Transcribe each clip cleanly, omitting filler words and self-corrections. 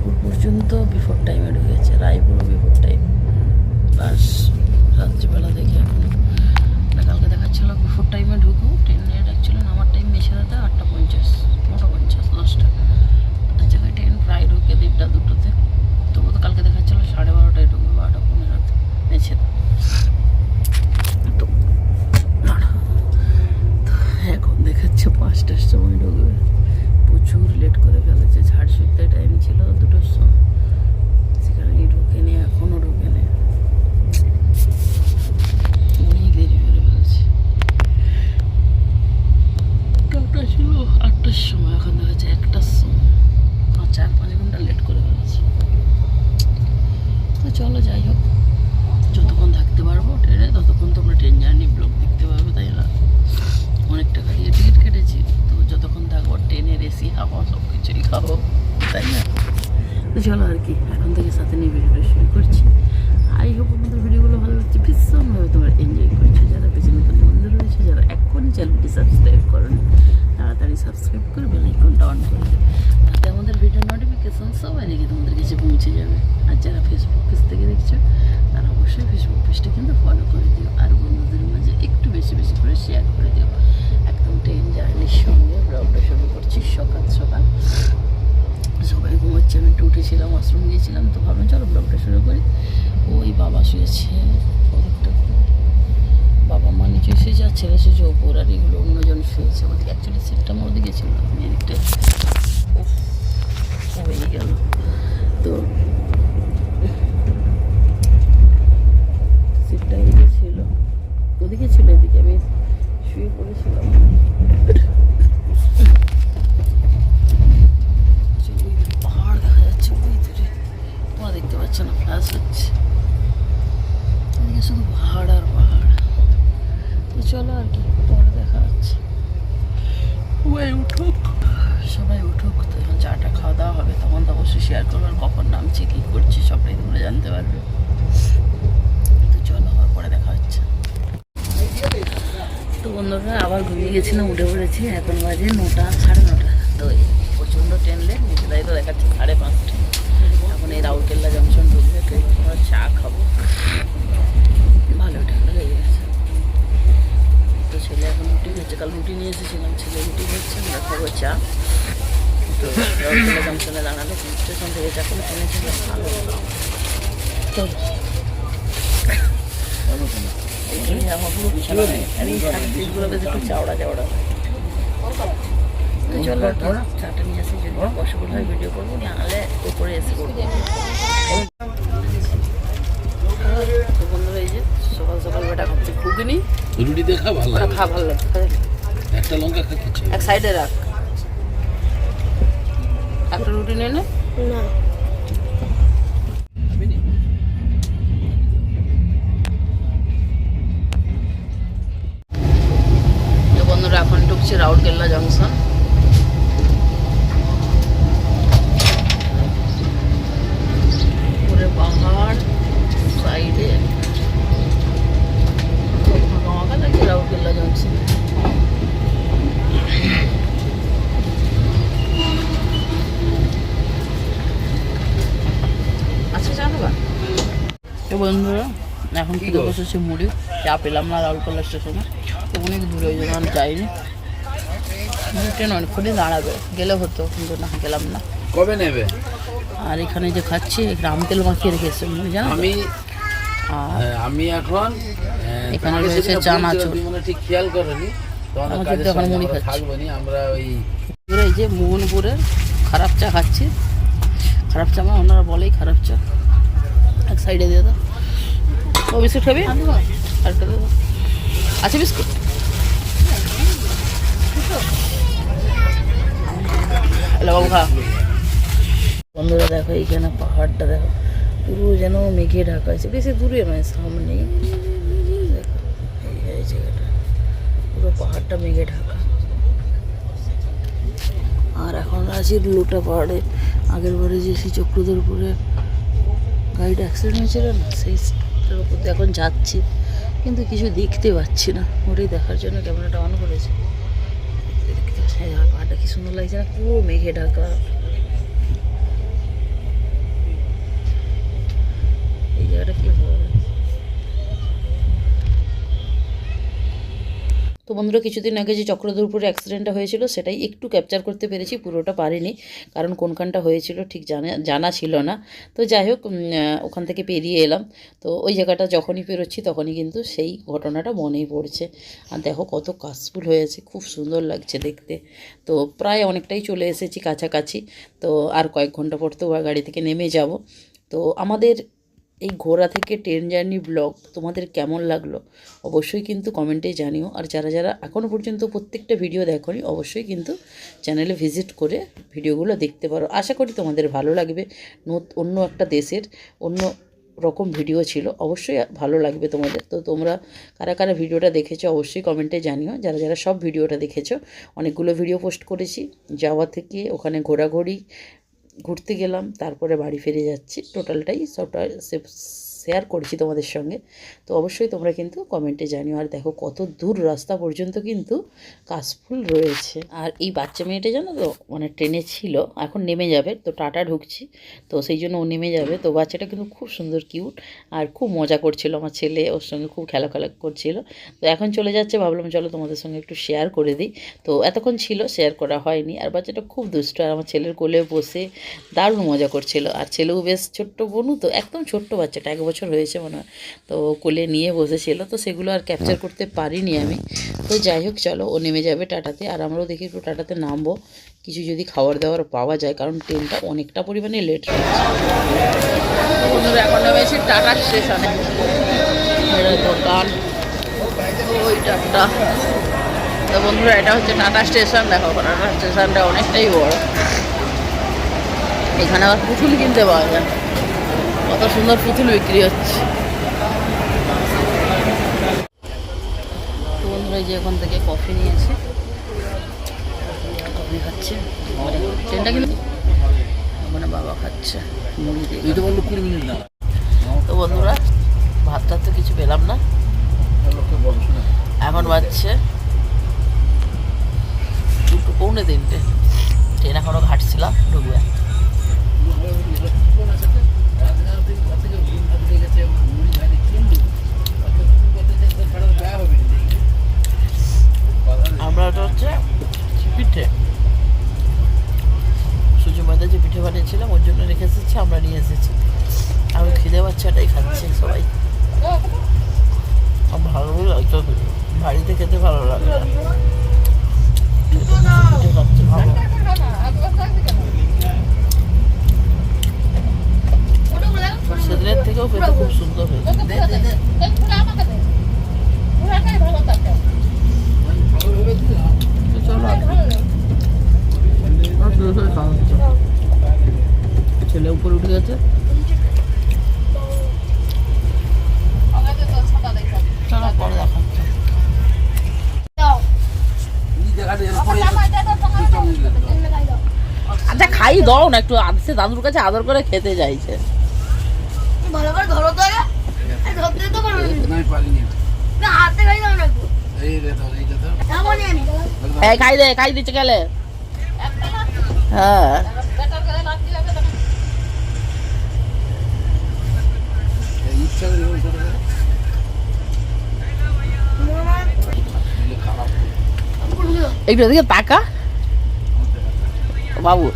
রায়পুর পর্যন্ত বিফোর টাইমে ঢুকেছে, রায়পুরও বিফোর টাইম। বাস রাত্রিবেলা দেখে এখন কালকে দেখাচ্ছিলো বিফোর টাইমে ঢুকো, ট্রেন লেট অ্যাকচুয়ালি আমার টাইম মেশিনাতে 8:50, 9:50, 10টা তার জায়গায় ট্রেন প্রায় ঢুকে 1:30 2টোতে। তবু তো কালকে দেখাচ্ছিলো 12:30টায় ঢুকবে, 12:15 মেছেদা। তো এখন দেখাচ্ছে 5টার সময় ঢুকবে, প্রচুর লেট করে ফেলেছে। ঝাড়সুদ্ধে টাইম ছিল 2টোর সময়, সেখানে ঢুকেনি, এখনও ঢুকেনি, অনেক দেরি করে ফেলেছে। টাটা ছিল 8টার সময়, এখন দেখাচ্ছে 1টার সময়, 4-5 ঘন্টা লেট করে ফেলেছে। তো চলো যাই হোক, যতক্ষণ থাকতে পারবো ট্রেনে ততক্ষণ তোমরা ট্রেন জার্নি ব্লগ দেখতে পারবে, তাই না? অনেক টাকা দিয়ে টিকিট কেটেছি, তো যতক্ষণ থাকবো ট্রেনের এসি হাওয়া সব কিছুই খাবো, তাই না? তো চলো আর কি, এখন থেকে সাথে নিয়ে ভিডিওটা শুরু করছি। আই হোপ আমাদের ভিডিওগুলো ভালো লাগছে, ভীষণভাবে তোমরা এনজয় করছো। যারা পেছনে নতুন বন্ধু রয়েছে, যারা এখনই চ্যানেলটি সাবস্ক্রাইব করেন, তাড়াতাড়ি সাবস্ক্রাইব করে বেল আইকনটা অন করে দেবে, তাতে আমাদের ভিডিও নোটিফিকেশন সবাই দেখে তোমাদের কাছে পৌঁছে যাবে। আর যারা ফেসবুক পেজ থেকে দেখছো, তারা অবশ্যই ফেসবুক পেজটা কিন্তু ফলো করে দিও, আর বন্ধুদের মাঝে একটু বেশি বেশি করে শেয়ার করে দিও। একদম ট্রেন জার্নির সঙ্গে ব্লগটা শুরু করছি সকাল সকাল। সবাই ঘুমাচ্ছে, আমি একটু উঠেছিলাম, ওয়াশরুম গিয়েছিলাম, তো ভাবলাম চলো ব্লগটা শুরু করি। ওই বাবা শুয়েছে ওদিকটা, বাবা মা নিচে শুয়েছে, আর ছেলে শুয়েছে ওপর, আর এগুলো অন্যজন শুয়েছে ওদিকে। অ্যাকচুয়ালি সিটটা আমার ওদিকে ছিল, আমি এদিকটা হয়ে গেল। তো সিটটা এদিকে ছিল, ওদিকে ছিল, এদিকে আমি শুয়ে পড়েছিলাম। পাহাড় দেখা যাচ্ছে ওই দূরে, তোমরা দেখতে পাচ্ছ না, ফ্ল্যাশ হচ্ছে, এদিকে শুধু পাহাড় আর পাহাড়। তো চলো আর কি, পরে দেখা যাচ্ছে। সবাই উঠুক, তো এখন চাটা খাওয়া দাওয়া হবে, তখন তো অবশ্যই শেয়ার করবো, আর কখন নামছি কী করছি সবটাই তোমরা জানতে পারবে। তো চলো, আবার পরে দেখা হচ্ছে। তো বন্ধুরা আবার ঘুমিয়ে গেছিলাম, উঠে পড়েছি, এখন বাজে 9টা 9:30। তো প্রচণ্ড ট্রেন লেট, নিচেদাই তো দেখাচ্ছে 5:30। এখন এই রাউরকেল্লা জংশন ঢুকবে, তো আমরা চা খাবো, ভালো ঠান্ডা লেগে গেছে। তো ছেলে এখন রুটি খাচ্ছে, কাল রুটি নিয়ে এসেছিলাম, ছেলে রুটি খাচ্ছে, আমরা খাবো চা। তো রাউরকেল্লা জংশনে দাঁড়ালে স্টেশন থেকে চা করে কিনেছিল, ভালো হলো। তো আমার পুরো বিছানা নেই, আর এই সিটগুলো বেশ একটু চাওড়া চাওড়া। তো চলো চাটা নিয়ে আসি, যদি পসিবল হয় ভিডিও করবো, নাহলে উপরে এসে করবো। তো বন্ধুরা এই যে সকাল সকাল বেটা খাচ্ছে ঘুগনি, রুটি দিয়ে খা ভালো লাগে, খা ভালো লাগে। একটা লঙ্কা খাচ্ছি, এক সাইডে রাখ, একটা রুটি নিয়ে নে। না বন্ধুরা এখন ঢুকছে রাউরকেল্লা জংশন। পুরো পাহাড় সাইডে ফাঁকা লাগে রাউরকেল্লা জংশন। আচ্ছা চা দেবা? তো বন্ধুরা এখন খেতে বসেছে মুড়ি, চা পেলাম না রাউরকেল্লা স্টেশনে, তো অনেক দূরে, ওই জন্য আমি যাইনি। ট্রেন অনেকক্ষণই দাঁড়াবে, গেলে হতো, কিন্তু না গেলাম না। কবে নেবে? আর এখানে যে খাচ্ছি রাম তেল মাখিয়ে রেখেছে জানো, আমি এখন এখানে রয়েছে চানাচুর, ঠিক খেয়াল করেনি, এখন মুড়ি খাচ্ছি। আমরা ওই এই যে মোহনপুরের খারাপ চা খাচ্ছি, খারাপ চা মানে ওনারা বলেই খারাপ চা। এক সাইডে দিয়ে দাও, ও বিস্কুট খাবি আর আছে বিস্কুট। হ্যালো বাবু খা। বন্ধুরা দেখো এইখানে পাহাড়টা দেখো, পুরো যেন মেঘে ঢাকা আছে, বেশি দূরে নয়, সামনেই দেখো এই জায়গাটা, পুরো পাহাড়টা মেঘে ঢাকা। আর এখন আছি লোটা পাহাড়ে, আগের বারে যে সেই চক্রধরপুরে গাড়িটা অ্যাক্সিডেন্ট হয়েছিল না, সেইটার উপর দিয়ে এখন যাচ্ছি, কিন্তু কিছু দেখতে পাচ্ছি না, ওটাই দেখার জন্য ক্যামেরাটা অন করেছি। পাহাড়টা কি সুন্দর লাগছে না, পুরো মেঘে ঢাকা। তো বন্ধুরা কিছুদিন আগে যে চক্রধরপুরে অ্যাক্সিডেন্টটা হয়েছিল সেটাই একটু ক্যাপচার করতে পেরেছি, পুরোটা পারিনি কারণ কোনখানটা হয়েছিল ঠিক জানা ছিল না। তো যাই হোক ওখান থেকে পেরিয়ে এলাম। তো ওই জায়গাটা যখনই পেরোচ্ছি তখনই কিন্তু সেই ঘটনাটা মনেই পড়ছে। আর দেখো কত কাশফুল হয়েছে, খুব সুন্দর লাগছে দেখতে। তো প্রায় অনেকটাই চলে এসেছি কাছাকাছি। তো আর কয়েক ঘন্টা পর তো গাড়ি থেকে নেমে যাব। তো আমাদের এই ঘোরা থেকে ট্রেন জার্নি ব্লগ তোমাদের কেমন লাগলো অবশ্যই কিন্তু কমেন্টে জানিও। আর যারা যারা এখনও পর্যন্ত প্রত্যেকটা ভিডিও দেখোনি অবশ্যই কিন্তু চ্যানেলে ভিজিট করে ভিডিওগুলো দেখতে পারো। আশা করি তোমাদের ভালো লাগবে। অন্য একটা দেশের অন্য রকম ভিডিও ছিল, অবশ্যই ভালো লাগবে তোমাদের। তো তোমরা কারা কারা ভিডিওটা দেখেছো অবশ্যই কমেন্টে জানিও। যারা যারা সব ভিডিওটা দেখেছো, অনেকগুলো ভিডিও পোস্ট করেছি যাওয়া থেকে, ওখানে ঘুরতে গেলাম, তারপরে বাড়ি ফিরে যাচ্ছি, টোটালটাই সবটা শেয়ার করছি তোমাদের সঙ্গে। তো অবশ্যই তোমরা কিন্তু কমেন্টে জানিও। আর দেখো কত দূর রাস্তা পর্যন্ত কিন্তু কাশফুল রয়েছে। আর এই বাচ্চা মেয়েটা জানো তো মানে ট্রেনে ছিল, এখন নেমে যাবে, তো টাটা ঢুকছি, তো সেই জন্য ও নেমে যাবে। তো বাচ্চাটা কিন্তু খুব সুন্দর কিউট আর খুব মজা করছিল, আমার ছেলে ওর সঙ্গে খুব খেলা করছিল। তো এখন চলে যাচ্ছে, ভাবলাম চলো তোমাদের সঙ্গে একটু শেয়ার করে দিই। তো এতক্ষণ ছিল, শেয়ার করা হয়নি। আর বাচ্চাটা খুব দুষ্ট, আর আমার ছেলের কোলে বসে দারুণ মজা করছিল। আর ছেলেও বেশ ছোট্ট বনু, তো একদম ছোট্ট বাচ্চাটা, 1 বছর হয়েছে মনে হয়। তো কোলে নিয়ে বসেছিল, তো সেগুলো আর ক্যাপচার করতে পারিনি আমি। তো যাই হোক চলো, ও নেমে যাবে টাটাতে, আর আমরাও দেখি একটু টাটাতে নামবো, কিছু যদি খাবার দাবার পাওয়া যায়, কারণ ট্রেনটা অনেকটা পরিমাণে লেট হয়েছে। বন্ধুরা এখন নেমেছি টাটা স্টেশনে, দোকান ওইটা। তো বন্ধুরা এটা হচ্ছে টাটা স্টেশন। দেখো টাটা স্টেশনটা অনেকটাই বড়। এখানে আবার পুতুল কিনতে পাওয়া যায়, কত সুন্দর পুতুল বিক্রি হচ্ছে। তো বন্ধুরা যে এখান থেকে কফি নিয়েছি, কফি খাচ্ছে। ট্রেনটা কিন্তু ওখানে বাবা খাচ্ছে মুড়ি দিয়ে। তো বন্ধুরা ভাতটা তো কিছু পেলাম না, এখন বাজছে 2 পৌনে 3টে। ট্রেন এখনও ঘাটছিলাম, ঢুকবে। আমরা ওটা হচ্ছে পিঠে, সুজি ময়দা যে পিঠে বানিয়েছিলাম ওর জন্য রেখে এসেছি, আমরা নিয়ে এসেছি। আমি খিদে পাচ্ছে, এটাই খাচ্ছি সবাই। ভালো লাগতো, বাড়িতে খেতে ভালো লাগে না, পিঠে খাচ্ছে ভালো। সেদিনের থেকেও খেতে খুব সুন্দর হয়েছে। ছেলে উপরে উঠে গেছে, পরে দেখাচ্ছে। আচ্ছা খাই দাও না একটু, আসছে দাদুর কাছে আদর করে খেতে চাইছে। ভালো করে ধরো তো, ধরতে তো পারো না, হাতে খাই দাও না একটু। খাই দিচ্ছে গেলে। হ্যাঁ একটু এদিকে তাকা বাবু।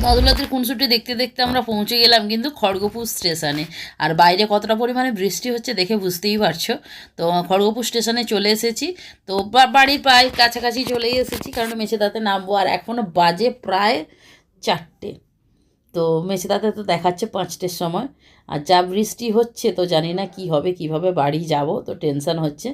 দাদুলাতির খুনসুটি দেখতে দেখতে আমরা পৌঁছে গেলাম কিন্তু খড়গপুর স্টেশনে। আর বাইরে কতটা পরিমাণে বৃষ্টি হচ্ছে দেখে বুঝতেই পারছো। তো খড়গপুর স্টেশনে চলে এসেছি, তো বাড়ির প্রায় কাছাকাছি চলেই এসেছি, কারণ মেছেদাতে নামবো। আর এখনও বাজে প্রায় 4টে, তো মেছেদাতে তো দেখাচ্ছে 5টের সময়। আর যা বৃষ্টি হচ্ছে তো জানি না কি হবে, কিভাবে বাড়ি যাব, তো টেনশান হচ্ছে।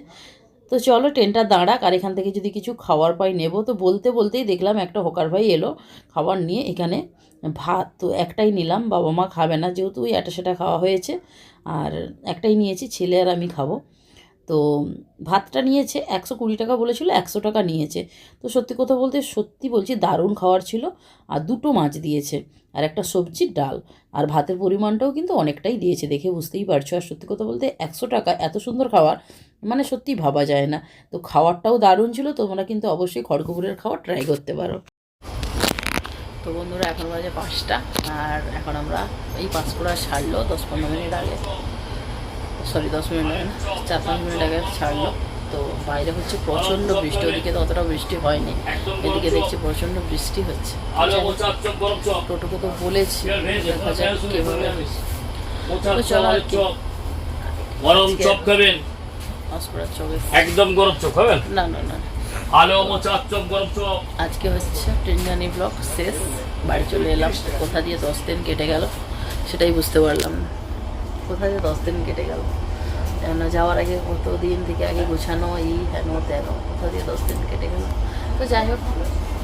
তো চলো ট্রেনটা দাঁড়াক, আর এখান থেকে যদি কিছু খাবার পাই নেব। তো বলতে বলতেই দেখলাম একটা হকার ভাই এলো খাবার নিয়ে এখানে। ভাত তো একটাই নিলাম, বাবা মা খাবে না যেহেতু ওই এটা সেটা খাওয়া হয়েছে, আর একটাই নিয়েছি, ছেলে আর আমি খাবো। তো ভাতটা নিয়েছে 120 টাকা, বলেছিল 100 টাকা নিয়েছে। তো সত্যি কথা বলতে সত্যি বলছি দারুণ খাবার ছিল। আর 2টো মাছ দিয়েছে, আর একটা সবজি ডাল, আর ভাতের পরিমাণটাও কিন্তু অনেকটাই দিয়েছে, দেখে বুঝতেই পারছো। আর সত্যি কথা বলতে 100 টাকা এত সুন্দর খাবার মানে সত্যি ভাবা যায় না। তো খাবারটাও দারুণ ছিল, তোমরা কিন্তু অবশ্যই খড়গপুরের খাবার ট্রাই করতে পারো। তো বন্ধুরা এখন বাজে 5টা, আর এখন আমরা এই পাঁচকুড়া ছাড়লো 10-15 মিনিট আগে, সরি 10 মিনিট আগে না, 4-5 মিনিট আগে ছাড়লো। তো বাইরে হচ্ছে প্রচণ্ড বৃষ্টি, ওদিকে তো অতটা বৃষ্টি হয়নি, এদিকে দেখছি প্রচণ্ড বৃষ্টি হচ্ছে। টোটোকে তো বলেছি, দেখা যাক কীভাবে। তো চলো আর কি, গরম চপ খাবেন? পাঁশকুড়ার চপে একদম গরম চপ খাবেন? না না না, আলু মোচার চপ, গরম চপ। আজকে হচ্ছে ট্রেন জার্নি ব্লগ শেষ, বাড়ি চলে এলাম। কোথা দিয়ে 10 দিন কেটে গেল সেটাই বুঝতে পারলাম না, কোথা দিয়ে 10 দিন কেটে গেল। কেন যাওয়ার আগে কত দিন থেকে আগে গোছানো, এই হেন তেন, কোথা দিয়ে 10 দিন কেটে গেল। তো যাই হোক,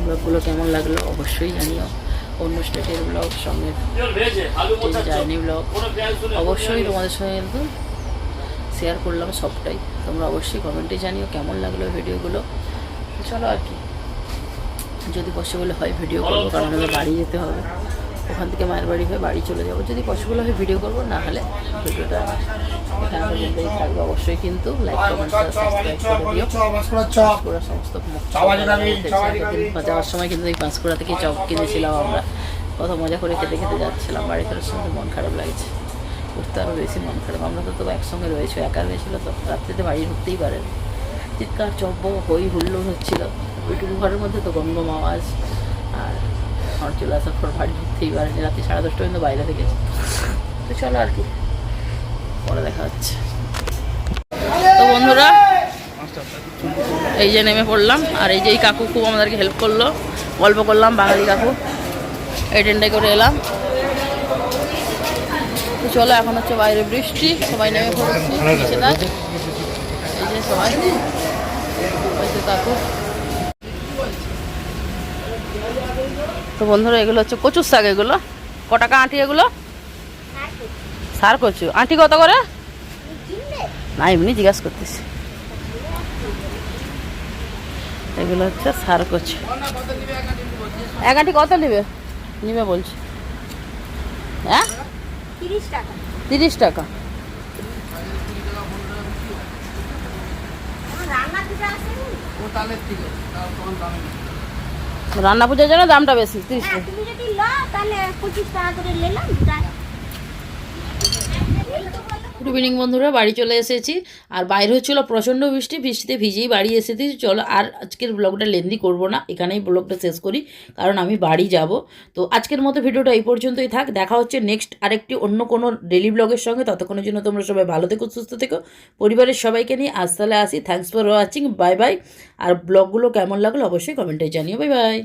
ব্লগগুলো কেমন লাগলো অবশ্যই জানিও। অন্য স্টেটের ব্লগ, সঙ্গে ট্রেন জার্নি ব্লগ অবশ্যই তোমাদের সঙ্গে কিন্তু শেয়ার করলাম সবটাই। তোমরা অবশ্যই কমেন্টে জানিও কেমন লাগলো ভিডিওগুলো। চলো আর কি, যদি পসিবল হয় ভিডিও করবো, কারণ আমাদের বাড়ি যেতে হবে, ওখান থেকে মায়ের বাড়ি হয়ে বাড়ি চলে যাবো। যদি পসিবল হয় ভিডিও করবো, না হলে ভিডিওটা এখানে পর্যন্তই থাকবে। অবশ্যই কিন্তু লাইক কমেন্ট সাবস্ক্রাইব করে দিও। পাঁশকুড়া সমস্ত যাওয়ার সময় কিন্তু এই পাঁশকুড়া থেকে চপ কিনেছিলাম আমরা, কত মজা করে খেতে খেতে যাচ্ছিলাম। বাড়ি ফেরার সময় মন খারাপ লাগছে, উঠতে আরও বেশি মন খারাপ। আমরা তো একসঙ্গে রয়েছে, একা রয়েছিল তো, রাত্রিতে বাড়ি ঢুকতেই পারেন। চিৎকার চব্য হই হুল্লোড় হচ্ছিল, ওইটুকু ঘরের মধ্যে তো গমগম আওয়াজ। আর আমার চলে আসার পর বাড়ি ঢুকতেই পারেনি, রাত্রি 10:30 পর্যন্ত বাইরে থেকেছে। তো চলো আর কি, পরে দেখা হচ্ছে। তো বন্ধুরা, এই যে নেমে পড়লাম, আর এই যে এই কাকু খুব আমাদেরকে হেল্প করলো, গল্প করলাম, বাঙালি কাকু, এই ট্রেনটাই করে এলাম। তো চলো, এখন হচ্ছে বাইরে বৃষ্টি, সবাই নেমে পড়েছি নিচেদার, এই যে সবাই, ওই যে কাকু। তো বন্ধুরা, এগুলো হচ্ছে কচুর শাক। এগুলো ক টাকা আঁটি? এগুলো সার কচু। আঁটি কত করে? না, এমনি জিজ্ঞাসা করতেছি। এগুলো হচ্ছে সার কচু। এক আঁটি কত নেবে? নিবে বলছি। হ্যাঁ, 30 টাকা। 30 টাকা। রান্না পূজার জন্য দামটা বেশি, 30 টাকা। তুমি যদি লও তাহলে 25 টাকা করে নিলাম। গুড ইভিনিং বন্ধুরা, বাড়ি চলে এসেছি। আর বাইরে হচ্ছিল প্রচণ্ড বৃষ্টি, বৃষ্টিতে ভিজেই বাড়ি এসেছি। চলো আর আজকের ব্লগটা লেন্দি করব না, এখানেই ব্লগটা শেষ করি, কারণ আমি বাড়ি যাব। তো আজকের মতো ভিডিওটা এই পর্যন্তই থাক, দেখা হচ্ছে নেক্সট আরেকটি অন্য কোনো ডেলি ব্লগের সঙ্গে। ততক্ষণের জন্য তোমরা সবাই ভালো থেকো, সুস্থ থেকো, পরিবারের সবাইকে নিয়ে আজ তাহলে আসি। Thanks for watching, bye bye. আর ব্লগগুলো কেমন লাগলো অবশ্যই কমেন্টে জানিও। Bye by.